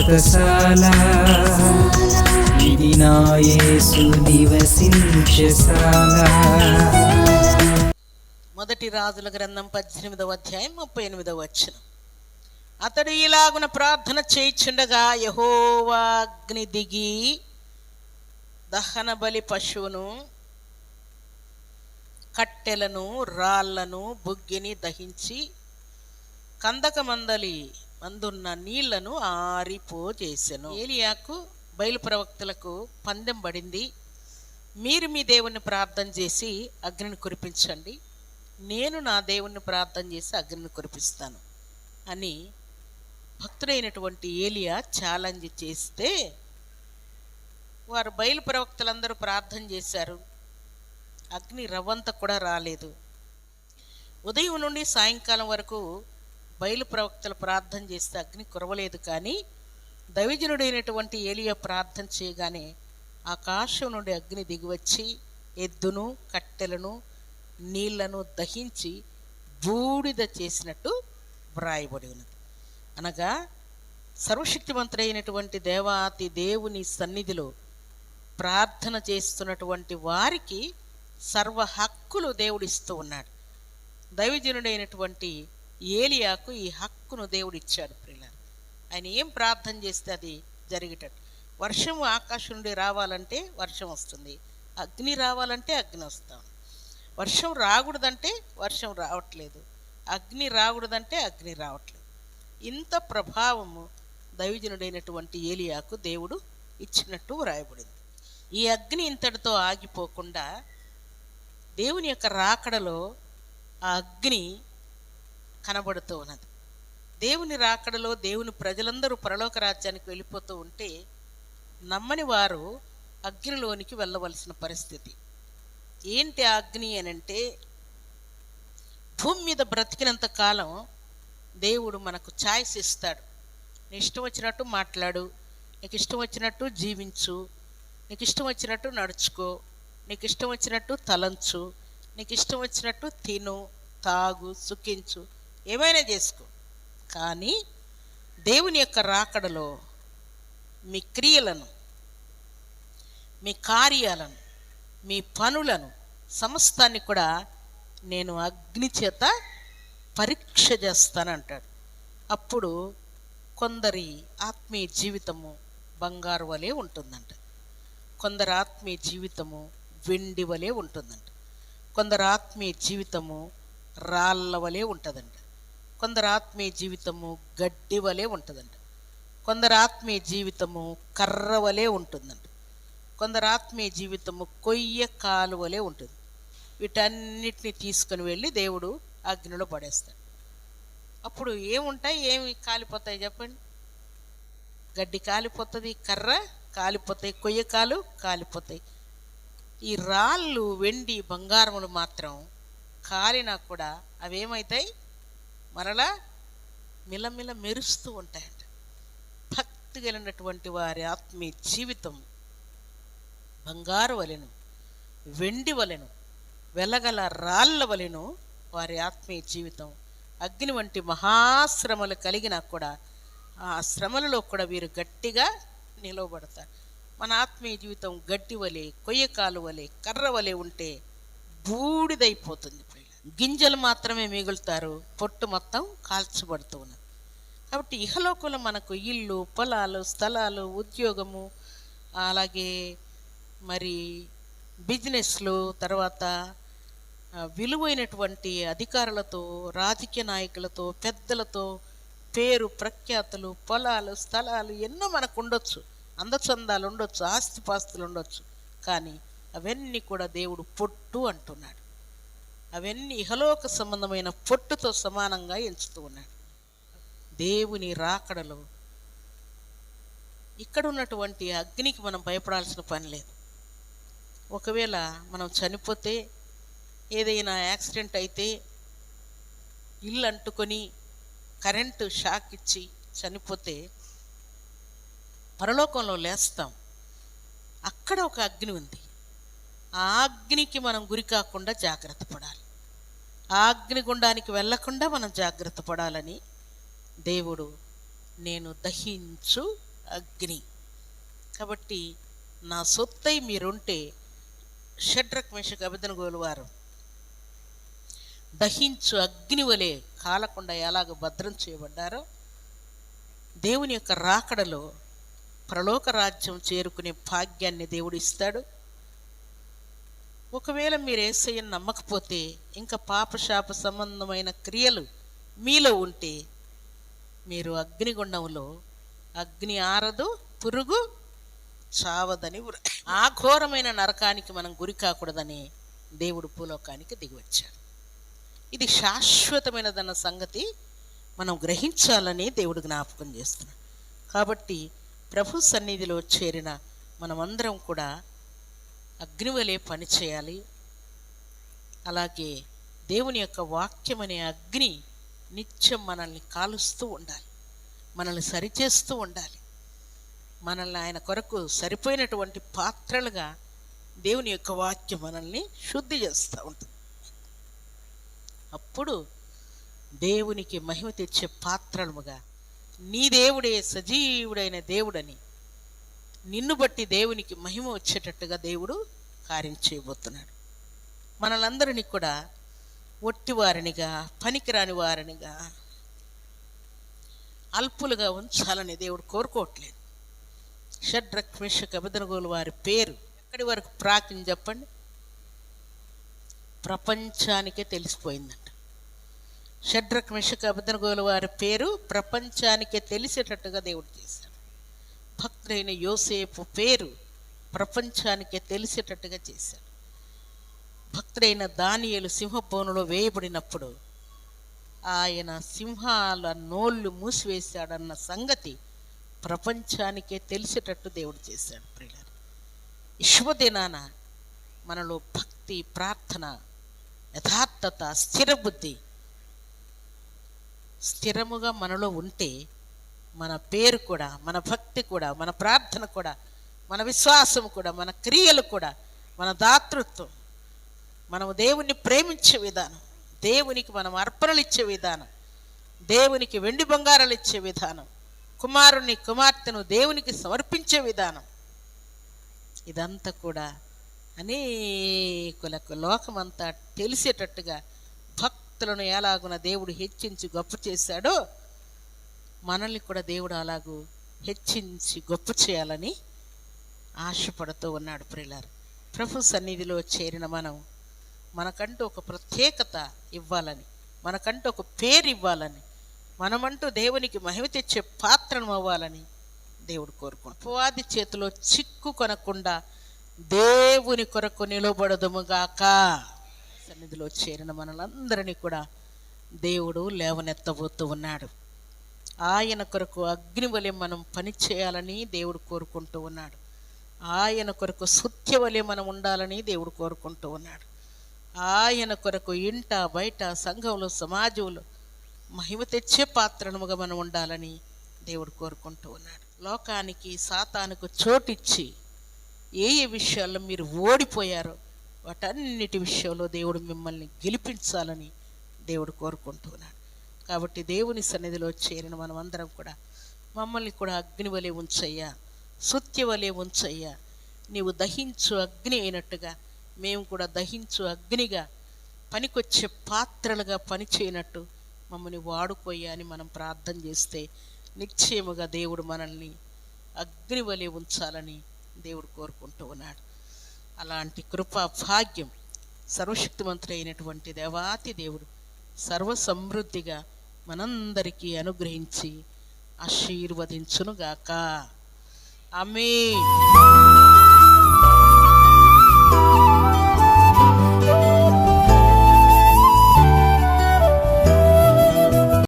వ్రతశాల ఇది నా యేసు నివసించశాల. మొదటి రాజుల గ్రంథం 18వ అధ్యాయం 38వ వచనం. అతడు ఇలాగున ప్రార్థన చేయుచుండగా యెహోవా అగ్ని దిగి దహన బలి పశువును, కట్టెలను, రాళ్లను, బుగ్గిని దహించి కందకమందలి అందున్న నీళ్లను ఆరిపోజేసెను. ఏలియాకు బయలు ప్రవక్తలకు పందెం పడింది. మీరు మీ దేవుణ్ణి ప్రార్థన చేసి అగ్నిని కురిపించండి, నేను నా దేవుణ్ణి ప్రార్థన చేసి అగ్నిని కురిపిస్తాను అని భక్తుడైనటువంటి ఏలియా ఛాలెంజ్ చేస్తే వారు బయలు ప్రవక్తలందరూ ప్రార్థన చేశారు. అగ్ని రవ్వంత కూడా రాలేదు. ఉదయం నుండి సాయంకాలం వరకు బయలు ప్రవక్తలు ప్రార్థన చేస్తే అగ్ని కురవలేదు. కానీ దైవజనుడైనటువంటి ఏలియా ప్రార్థన చేయగానే ఆకాశం నుండి అగ్ని దిగివచ్చి ఎద్దును, కట్టెలను, నీళ్లను దహించి బూడిద చేసినట్టు వ్రాయబడి ఉన్నది. అనగా సర్వశక్తిమంతుడైనటువంటి దేవాతి దేవుని సన్నిధిలో ప్రార్థన చేస్తున్నటువంటి వారికి సర్వ హక్కులు దేవుడిస్తూ ఉన్నాడు. దైవజనుడైనటువంటి ఏలియాకు ఈ హక్కును దేవుడిచ్చాడు. ప్రియులారా, ఆయన ఏం ప్రార్థన చేస్తే అది జరిగేటట్టు. వర్షం ఆకాశం నుండి రావాలంటే వర్షం వస్తుంది, అగ్ని రావాలంటే అగ్ని వస్తాం. వర్షం రాకూడదంటే వర్షం రావట్లేదు, అగ్ని రాకూడదంటే అగ్ని రావట్లేదు. ఇంత ప్రభావము దైవజనుడైనటువంటి ఏలియాకు దేవుడు ఇచ్చినట్టు వ్రాయబడింది. ఈ అగ్ని ఇంతటితో ఆగిపోకుండా దేవుని యొక్క రాకడలో ఆ అగ్ని కనబడుతూ ఉన్నది. దేవుని రాకడలో దేవుని ప్రజలందరూ పరలోక రాజ్యానికి వెళ్ళిపోతూ ఉంటే నమ్మని వారు అగ్నిలోనికి వెళ్ళవలసిన పరిస్థితి. ఏంటి ఆ అగ్ని అని అంటే, భూమి మీద బ్రతికినంత కాలం దేవుడు మనకు ఛాయిస్ ఇస్తాడు. నీ ఇష్టం వచ్చినట్టు మాట్లాడు, నీకు ఇష్టం వచ్చినట్టు జీవించు, నీకు ఇష్టం వచ్చినట్టు నడుచుకో, నీకు ఇష్టం వచ్చినట్టు తలంచు, నీకు ఇష్టం వచ్చినట్టు తిను, తాగు, సుఖించు, ఏమైనా చేసుకో. కానీ దేవుని యొక్క రాకడలో మీ క్రియలను, మీ కార్యాలను, మీ పనులను సమస్తాన్ని కూడా నేను అగ్ని చేత పరీక్ష చేస్తానంటాడు. అప్పుడు కొందరి ఆత్మీయ జీవితము బంగారు వలె ఉంటుందంట, కొందరు ఆత్మీయ జీవితము వెండి వలె ఉంటుందంట, కొందరు ఆత్మీయ జీవితము రాళ్ళ వలె ఉంటుందంట, కొందరు ఆత్మీయ జీవితము గడ్డి వలె ఉంటుందంట, కొందరు ఆత్మీయ జీవితము కర్ర వలె ఉంటుందంట, కొందరు ఆత్మీయ జీవితము కొయ్య కాలు వలె ఉంటుంది. వీటన్నిటిని తీసుకుని వెళ్ళి దేవుడు అగ్నిలో పడేస్తాడు. అప్పుడు ఏముంటాయి, ఏమి కాలిపోతాయి చెప్పండి? గడ్డి కాలిపోతుంది, కర్ర కాలిపోతాయి, కొయ్య కాలు కాలిపోతాయి. ఈ రాళ్ళు, వెండి, బంగారములు మాత్రం కాలినా కూడా అవేమవుతాయి? మరలా మిలమిల మెరుస్తూ ఉంటాయంట. భక్తి కలిగినటువంటి వారి ఆత్మీయ జీవితం బంగారు వలెను, వెండి వలెను, వెలగల రాళ్ళ వలెను వారి ఆత్మీయ జీవితం. అగ్ని వంటి మహాశ్రమలు కలిగినా కూడా ఆ శ్రమలలో కూడా వీరు గట్టిగా నిలవబడతారు. మన ఆత్మీయ జీవితం గడ్డి వలె, కొయ్యకాలు వలె, కర్ర వలె ఉంటే బూడిదైపోతుంది. గింజలు మాత్రమే మిగులుతారు, పొట్టు మొత్తం కాల్చబడుతూ ఉన్నది. కాబట్టి ఇహలోకంలో మనకు ఇల్లు, పొలాలు, స్థలాలు, ఉద్యోగము, అలాగే మరి బిజినెస్లు, తర్వాత విలువైనటువంటి అధికారులతో, రాజకీయ నాయకులతో, పెద్దలతో పేరు ప్రఖ్యాతులు, పొలాలు, స్థలాలు ఎన్నో మనకు ఉండొచ్చు, అందచందాలు ఉండొచ్చు, ఆస్తిపాస్తులు ఉండొచ్చు. కానీ అవన్నీ కూడా దేవుడు పొట్టు అంటున్నాడు. అవన్నీ ఇహలోక సంబంధమైన పొట్టుతో సమానంగా ఎంచుతూ ఉన్నాడు. దేవుని రాకడలో ఇక్కడ ఉన్నటువంటి అగ్నికి మనం భయపడాల్సిన పని లేదు. ఒకవేళ మనం చనిపోతే, ఏదైనా యాక్సిడెంట్ అయితే, ఇల్లు అంటుకొని కరెంటు షాక్ ఇచ్చి చనిపోతే పరలోకంలో లేస్తాం. అక్కడ ఒక అగ్ని ఉంది. ఆ అగ్నికి మనం గురి కాకుండా జాగ్రత్త పడాలి. ఆ అగ్నిగుండానికి వెళ్లకుండా మనం జాగ్రత్త పడాలని దేవుడు నేను దహించు అగ్ని. కాబట్టి నా సొత్తై మీరుంటే షడ్రక్ మేషక్ అబేద్నెగోలు వారు దహించు అగ్ని వలె కాలకుండా ఎలాగ భద్రం చేయబడ్డారో, దేవుని యొక్క రాకడలో పరలోక రాజ్యం చేరుకునే భాగ్యాన్ని దేవుడు ఇస్తాడు. ఒకవేళ మీరు యేసయ్యను నమ్మకపోతే, ఇంకా పాపశాప సంబంధమైన క్రియలు మీలో ఉంటే, మీరు అగ్నిగుండంలో అగ్ని ఆరదు, పురుగు చావదని, ఆ ఘోరమైన నరకానికి మనం గురి కాకూడదని దేవుడు భూలోకానికి దిగివచ్చాడు. ఇది శాశ్వతమైనదన్న సంగతి మనం గ్రహించాలని దేవుడు జ్ఞాపకం చేస్తున్నాడు. కాబట్టి ప్రభు సన్నిధిలో చేరిన మనమందరం కూడా అగ్నివలే పని చేయాలి. అలాగే దేవుని యొక్క వాక్యం అనే అగ్ని నిత్యం మనల్ని కాలుస్తూ ఉండాలి, మనల్ని సరిచేస్తూ ఉండాలి. మనల్ని ఆయన కొరకు సరిపోయినటువంటి పాత్రలుగా దేవుని యొక్క వాక్యం మనల్ని శుద్ధి చేస్తూ ఉంటుంది. అప్పుడు దేవునికి మహిమ తెచ్చే పాత్రలుగా, నీ దేవుడే సజీవుడైన దేవుడని, నిన్ను బట్టి దేవునికి మహిమ వచ్చేటట్టుగా దేవుడు కార్యం చేయబోతున్నాడు. మనలందరినీ కూడా ఒట్టివారినిగా, పనికిరాని వారినిగా, అల్పులుగా ఉంచాలని దేవుడు కోరుకోవట్లేదు. షడ్రక్ మేషక్ అబేద్నెగోలు వారి పేరు ఎక్కడి వరకు ప్రాకింది చెప్పండి? ప్రపంచానికే తెలిసిపోయిందంట. షడ్రక్ మేషక్ అబేద్నెగోలు వారి పేరు ప్రపంచానికే తెలిసేటట్టుగా దేవుడు చేశాడు. భక్తుడైన యోసేపు పేరు ప్రపంచానికే తెలిసేటట్టుగా చేశాడు. భక్తుడైన దానియేలు సింహబోనులో వేయబడినప్పుడు ఆయన సింహాల నోళ్ళు మూసివేశాడన్న సంగతి ప్రపంచానికే తెలిసేటట్టు దేవుడు చేశాడు. ప్రియులారా, ఈ శుభదినాన మనలో భక్తి, ప్రార్థన, యథార్థత, స్థిరబుద్ధి స్థిరముగా మనలో ఉంటే, మన పేరు కూడా, మన భక్తి కూడా, మన ప్రార్థన కూడా, మన విశ్వాసం కూడా, మన క్రియలు కూడా, మన దాతృత్వం, మనము దేవుణ్ణి ప్రేమించే విధానం, దేవునికి మనం అర్పణలు ఇచ్చే విధానం, దేవునికి వెండి బంగారాలు ఇచ్చే విధానం, కుమారుని కుమార్తెను దేవునికి సమర్పించే విధానం, ఇదంతా కూడా అనేకులకు లోకమంతా తెలిసేటట్టుగా భక్తులను ఎలాగున దేవుడు హెచ్చించి గొప్ప చేశాడో, మనల్ని కూడా దేవుడు అలాగూ హెచ్చించి గొప్ప చేయాలని ఆశపడుతూ ఉన్నాడు. ప్రియులారా, ప్రభు సన్నిధిలో చేరిన మనం మనకంటూ ఒక ప్రత్యేకత ఇవ్వాలని, మనకంటూ ఒక పేరు ఇవ్వాలని, మనమంటూ దేవునికి మహిమ తెచ్చే పాత్రను అవ్వాలని దేవుడు కోరుకుంటాడు. అపవాది చేతిలో చిక్కు కొనకుండా దేవుని కొరకు నిలబడదుముగాక. సన్నిధిలో చేరిన మనలందరినీ కూడా దేవుడు లేవనెత్తబోతూ ఉన్నాడు. ఆయన కొరకు అగ్ని వలె మనం పని చేయాలని దేవుడు కోరుకుంటూ ఉన్నాడు. ఆయన కొరకు సత్య వలె మనం ఉండాలని దేవుడు కోరుకుంటూ ఉన్నాడు. ఆయన కొరకు ఇంట బయట, సంఘంలో, సమాజంలో మహిమ తెచ్చే పాత్రముగా మనం ఉండాలని దేవుడు కోరుకుంటూ ఉన్నాడు. లోకానికి, సాతానుకు చోటిచ్చి ఏ ఏ విషయాల్లో మీరు ఓడిపోయారో వాటన్నిటి విషయంలో దేవుడు మిమ్మల్ని గెలిపించాలని దేవుడు కోరుకుంటూ ఉన్నాడు. కాబట్టి దేవుని సన్నిధిలో చేరిన మనం అందరం కూడా మమ్మల్ని కూడా అగ్ని వలె ఉంచయ్యా, సత్య వలె ఉంచయ్యా, నీవు దహించు అగ్ని అయినట్టుగా మేము కూడా దహించు అగ్నిగా పనికొచ్చే పాత్రలుగా పని చేయనట్టు మమ్మల్ని వాడుకోయ్యా అని మనం ప్రార్థన చేస్తే నిశ్చయముగా దేవుడు మనల్ని అగ్ని వలె ఉంచాలని దేవుడు కోరుకుంటూ ఉన్నాడు. అలాంటి కృపా భాగ్యం సర్వశక్తిమంతుడైనటువంటి దేవాతి దేవుడు సర్వసమృద్ధిగా మనందరికీ అనుగ్రహించి ఆశీర్వదించునుగాక. ఆమేన్.